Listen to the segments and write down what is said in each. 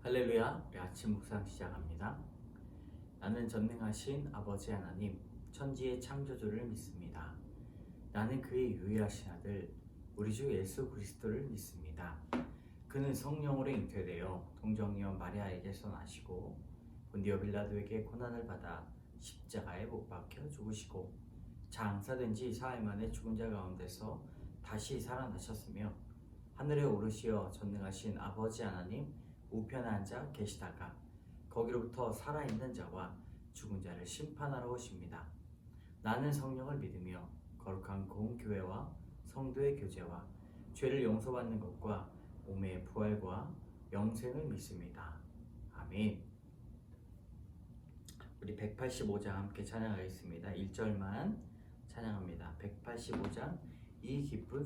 할렐루야, 우리 아침 묵상 시작합니다. 나는 전능하신 아버지 하나님, 천지의 창조주를 믿습니다. 나는 그의 유일하신 아들, 우리 주 예수 그리스도를 믿습니다. 그는 성령으로 잉태되어 동정녀 마리아에게서 나시고 본디오 빌라도에게 고난을 받아 십자가에 못 박혀 죽으시고 장사된 지 사흘 만에 죽은 자 가운데서 다시 살아나셨으며 하늘에 오르시어 전능하신 아버지 하나님 우편에 앉아 계시다가 거기로부터 살아있는 자와 죽은 자를 심판하러 오십니다. 나는 성령을 믿으며 거룩한 공교회와 성도의 교제와 죄를 용서받는 것과 몸의 부활과 영생을 믿습니다. 아멘. 우리 185장 함께 찬양하겠습니다. 1절만 찬양합니다. 185장 이 기쁜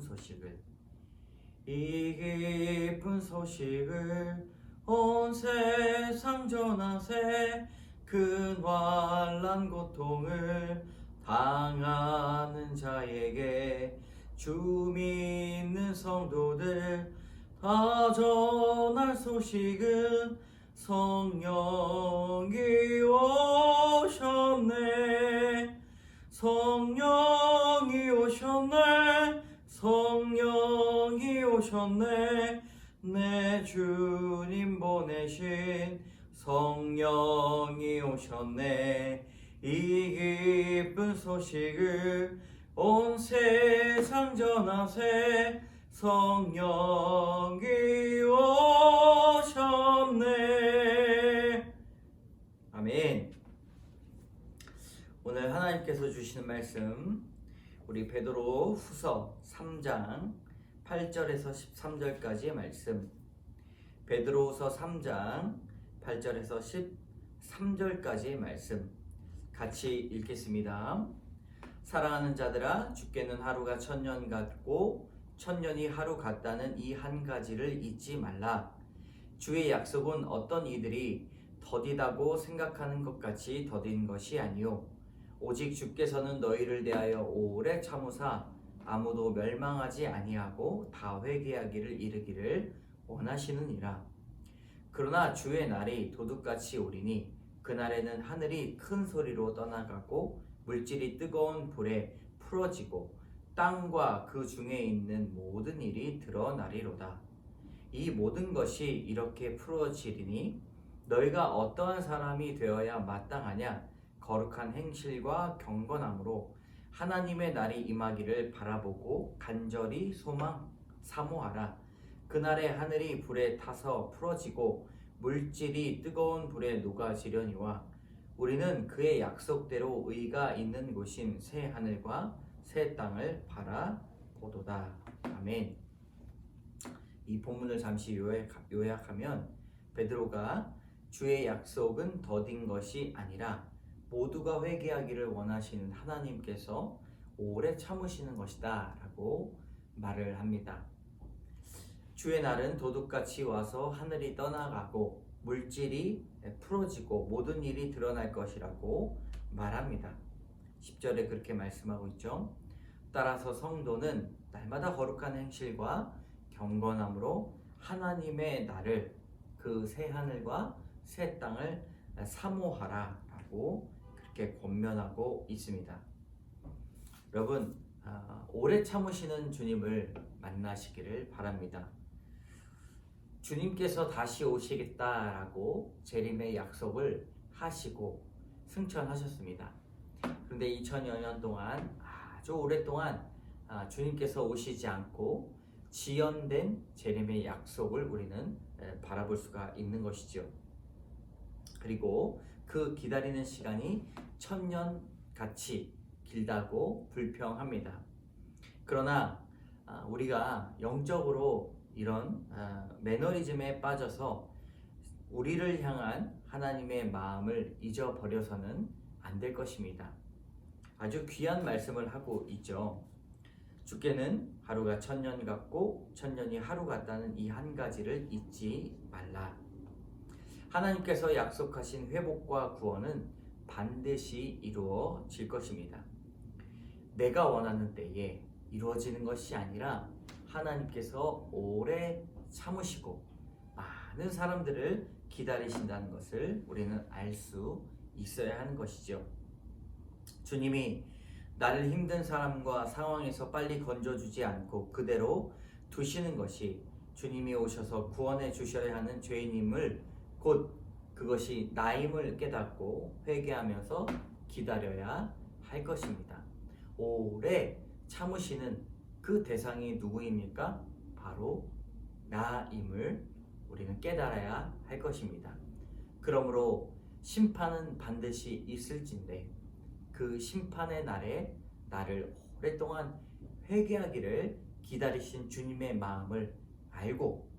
소식을 온 세상 전하세 큰 환난 고통을 당하는 자에게 주 믿는 성도들 다 전할 소식은 성령이 오셨네. 성령이 오셨네. 성령이 오셨네. 내 주님 보내신 성령이 오셨네. 이 기쁜 소식을 온 세상 전하세 성령이 오셨네. 아멘. 오늘 하나님께서 주시는 말씀 우리 베드로 후서 3장 8절에서 13절까지의 말씀, 베드로후서 3장 8절에서 13절까지의 말씀 같이 읽겠습니다. 사랑하는 자들아, 주께는 하루가 천년 같고 천년이 하루 같다는 이 한 가지를 잊지 말라. 주의 약속은 어떤 이들이 더디다고 생각하는 것 같이 더딘 것이 아니요 오직 주께서는 너희를 대하여 오래 참으사 아무도 멸망하지 아니하고 다 회개하기를 이르기를 원하시느니라. 그러나 주의 날이 도둑같이 오리니 그날에는 하늘이 큰 소리로 떠나가고 물질이 뜨거운 불에 풀어지고 땅과 그 중에 있는 모든 일이 드러나리로다. 이 모든 것이 이렇게 풀어지리니 너희가 어떠한 사람이 되어야 마땅하냐? 거룩한 행실과 경건함으로 하나님의 날이 임하기를 바라보고 간절히 사모하라. 그날에 하늘이 불에 타서 풀어지고 물질이 뜨거운 불에 녹아지려니와 우리는 그의 약속대로 의가 있는 곳인 새 하늘과 새 땅을 바라보도다. 아멘. 이 본문을 잠시 요약하면 베드로가 주의 약속은 더딘 것이 아니라 모두가 회개하기를 원하시는 하나님께서 오래 참으시는 것이다 라고 말을 합니다. 주의 날은 도둑같이 와서 하늘이 떠나가고 물질이 풀어지고 모든 일이 드러날 것이라고 말합니다. 10절에 그렇게 말씀하고 있죠. 따라서 성도는 날마다 거룩한 행실과 경건함으로 하나님의 날을 그 새 하늘과 새 땅을 사모하라 라고 그렇게 권면하고 있습니다. 여러분, 오래 참으시는 주님을 만나시기를 바랍니다. 주님께서 다시 오시겠다라고 재림의 약속을 하시고 승천하셨습니다. 그런데 2000여 년 동안 아주 오랫동안 주님께서 오시지 않고 지연된 재림의 약속을 우리는 바라볼 수가 있는 것이죠. 그리고 그 기다리는 시간이 천년같이 길다고 불평합니다. 그러나 우리가 영적으로 이런 매너리즘에 빠져서 우리를 향한 하나님의 마음을 잊어버려서는 안 될 것입니다. 아주 귀한 말씀을 하고 있죠. 주께는 하루가 천년 같고 천년이 하루 같다는 이 한 가지를 잊지 말라. 하나님께서 약속하신 회복과 구원은 반드시 이루어질 것입니다. 내가 원하는 때에 이루어지는 것이 아니라 하나님께서 오래 참으시고 많은 사람들을 기다리신다는 것을 우리는 알 수 있어야 하는 것이죠. 주님이 나를 힘든 사람과 상황에서 빨리 건져주지 않고 그대로 두시는 것이 주님이 오셔서 구원해 주셔야 하는 죄인임을, 곧 그것이 나임을 깨닫고 회개하면서 기다려야 할 것입니다. 오래 참으시는 그 대상이 누구입니까? 바로 나임을 우리는 깨달아야 할 것입니다. 그러므로 심판은 반드시 있을진데 그 심판의 날에 나를 오랫동안 회개하기를 기다리신 주님의 마음을 알고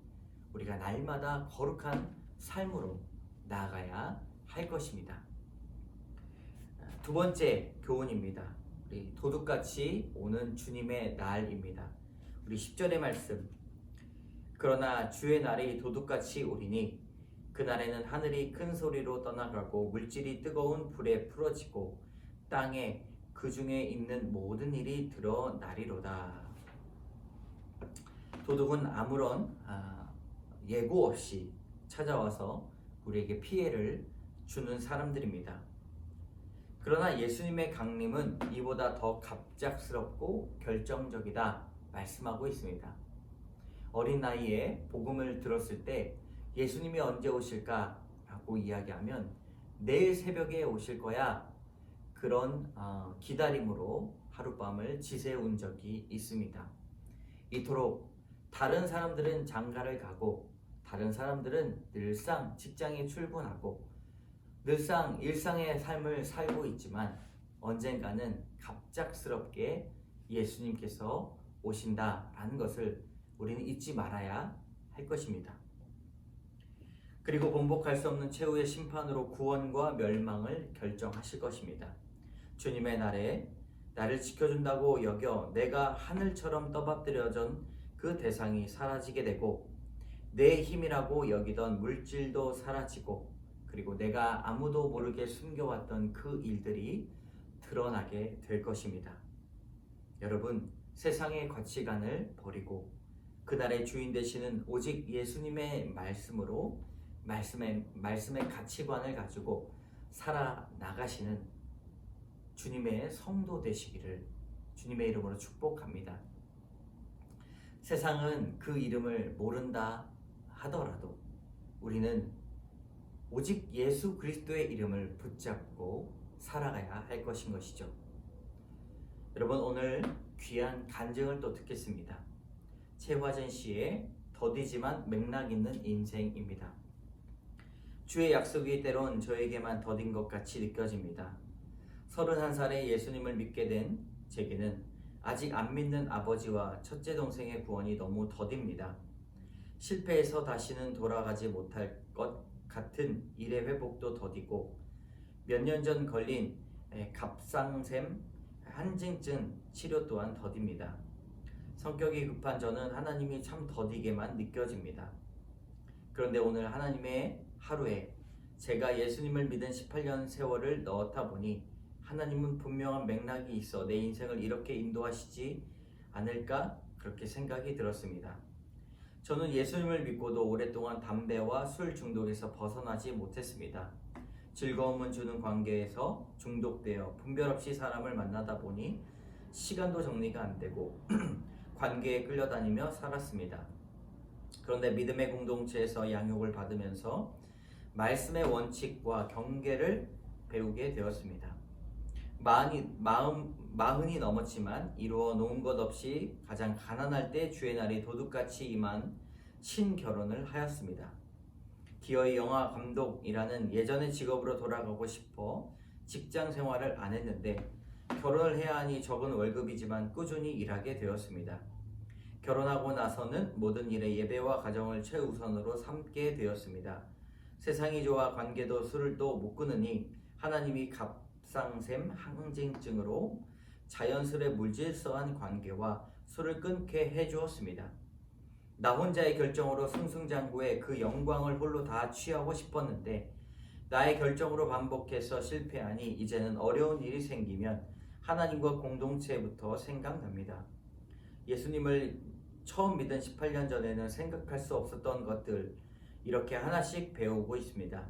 우리가 날마다 거룩한 삶으로 나아가야 할 것입니다. 두 번째 교훈입니다. 우리 도둑같이 오는 주님의 날입니다. 우리 10절의 말씀. 그러나 주의 날이 도둑같이 오리니 그날에는 하늘이 큰 소리로 떠나가고 물질이 뜨거운 불에 풀어지고 땅에 그 중에 있는 모든 일이 드러나리로다. 도둑은 아무런 예고 없이 찾아와서 우리에게 피해를 주는 사람들입니다. 그러나 예수님의 강림은 이보다 더 갑작스럽고 결정적이다 말씀하고 있습니다. 어린 나이에 복음을 들었을 때 예수님이 언제 오실까? 라고 이야기하면 내일 새벽에 오실 거야. 그런 기다림으로 하룻밤을 지새운 적이 있습니다. 이토록 다른 사람들은 장가를 가고 다른 사람들은 늘상 직장에 출근하고 늘상 일상의 삶을 살고 있지만 언젠가는 갑작스럽게 예수님께서 오신다라는 것을 우리는 잊지 말아야 할 것입니다. 그리고 번복할 수 없는 최후의 심판으로 구원과 멸망을 결정하실 것입니다. 주님의 날에 나를 지켜준다고 여겨 내가 하늘처럼 떠받들여진 그 대상이 사라지게 되고 내 힘이라고 여기던 물질도 사라지고 그리고 내가 아무도 모르게 숨겨왔던 그 일들이 드러나게 될 것입니다. 여러분, 세상의 가치관을 버리고 그날의 주인 되시는 오직 예수님의 말씀으로 말씀의 가치관을 가지고 살아나가시는 주님의 성도 되시기를 주님의 이름으로 축복합니다. 세상은 그 이름을 모른다 하더라도 우리는 오직 예수 그리스도의 이름을 붙잡고 살아가야 할 것인 것이죠. 여러분, 오늘 귀한 간증을 또 듣겠습니다. 최화전 씨의 더디지만 맥락 있는 인생입니다. 주의 약속이 때론 저에게만 더딘 것 같이 느껴집니다. 31살에 예수님을 믿게 된 제게는 아직 안 믿는 아버지와 첫째 동생의 구원이 너무 더딥니다. 실패해서 다시는 돌아가지 못할 것 같은 일의 회복도 더디고 몇 년 전 걸린 갑상샘 한증증 치료 또한 더딥니다. 성격이 급한 저는 하나님이 참 더디게만 느껴집니다. 그런데 오늘 하나님의 하루에 제가 예수님을 믿은 18년 세월을 넣었다 보니 하나님은 분명한 맥락이 있어 내 인생을 이렇게 인도하시지 않을까 그렇게 생각이 들었습니다. 저는 예수님을 믿고도 오랫동안 담배와 술 중독에서 벗어나지 못했습니다. 즐거움은 주는 관계에서 중독되어 분별 없이 사람을 만나다 보니 시간도 정리가 안 되고 관계에 끌려다니며 살았습니다. 그런데 믿음의 공동체에서 양육을 받으면서 말씀의 원칙과 경계를 배우게 되었습니다. 마흔이 넘었지만 이루어 놓은 것 없이 가장 가난할 때 주의 날이 도둑같이 임한 신결혼을 하였습니다. 기어이 영화 감독이라는 예전의 직업으로 돌아가고 싶어 직장 생활을 안 했는데 결혼을 해야 하니 적은 월급이지만 꾸준히 일하게 되었습니다. 결혼하고 나서는 모든 일에 예배와 가정을 최우선으로 삼게 되었습니다. 세상이 좋아 관계도 술을 또 못 끊으니 하나님이 갑상샘 항진증으로 자연스레 물질서한 관계와 술을 끊게 해주었습니다. 나 혼자의 결정으로 승승장구해 그 영광을 홀로 다 취하고 싶었는데 나의 결정으로 반복해서 실패하니 이제는 어려운 일이 생기면 하나님과 공동체부터 생각납니다. 예수님을 처음 믿은 18년 전에는 생각할 수 없었던 것들, 이렇게 하나씩 배우고 있습니다.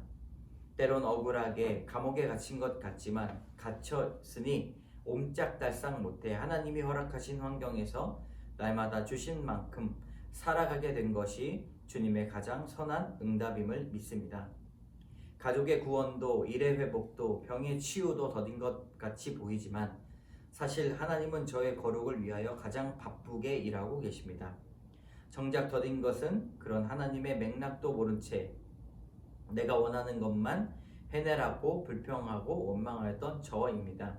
때론 억울하게 감옥에 갇힌 것 같지만 갇혔으니 옴짝달싹 못해 하나님이 허락하신 환경에서 날마다 주신 만큼 살아가게 된 것이 주님의 가장 선한 응답임을 믿습니다. 가족의 구원도 일의 회복도 병의 치유도 더딘 것 같이 보이지만 사실 하나님은 저의 거룩을 위하여 가장 바쁘게 일하고 계십니다. 정작 더딘 것은 그런 하나님의 맥락도 모른 채 내가 원하는 것만 해내라고 불평하고 원망하였던 저입니다.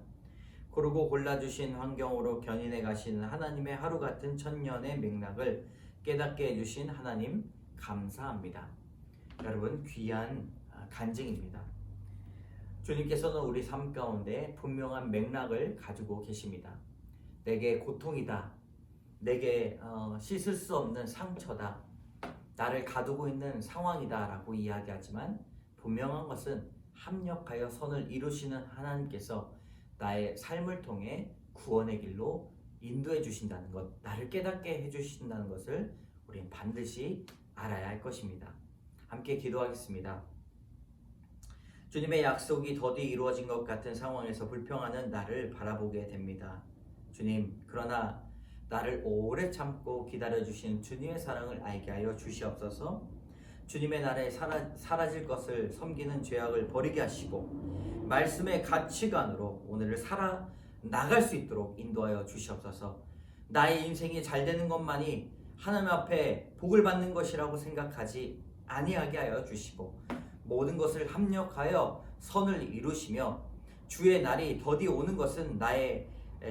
고르고 골라주신 환경으로 견인해 가시는 하나님의 하루 같은 천년의 맥락을 깨닫게 해주신 하나님 감사합니다. 여러분 귀한 간증입니다. 주님께서는 우리 삶 가운데 분명한 맥락을 가지고 계십니다. 내게 고통이다. 내게 씻을 수 없는 상처다. 나를 가두고 있는 상황이다 라고 이야기하지만 분명한 것은 합력하여 선을 이루시는 하나님께서 나의 삶을 통해 구원의 길로 인도해 주신다는 것, 나를 깨닫게 해주신다는 것을 우리는 반드시 알아야 할 것입니다. 함께 기도하겠습니다. 주님의 약속이 더디 이루어진 것 같은 상황에서 불평하는 나를 바라보게 됩니다. 주님, 그러나 나를 오래 참고 기다려주신 주님의 사랑을 알게 하여 주시옵소서. 주님의 나라에 사라질 것을 섬기는 죄악을 버리게 하시고 말씀의 가치관으로 오늘을 살아나갈 수 있도록 인도하여 주시옵소서. 나의 인생이 잘 되는 것만이 하나님 앞에 복을 받는 것이라고 생각하지 아니하게 하여 주시고 모든 것을 합력하여 선을 이루시며 주의 날이 더디 오는 것은 나의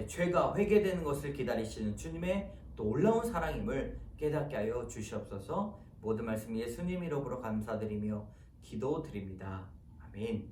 죄가 회개되는 것을 기다리시는 주님의 놀라운 사랑임을 깨닫게 하여 주시옵소서. 모든 말씀 예수님 이름으로 감사드리며 기도드립니다. 아멘.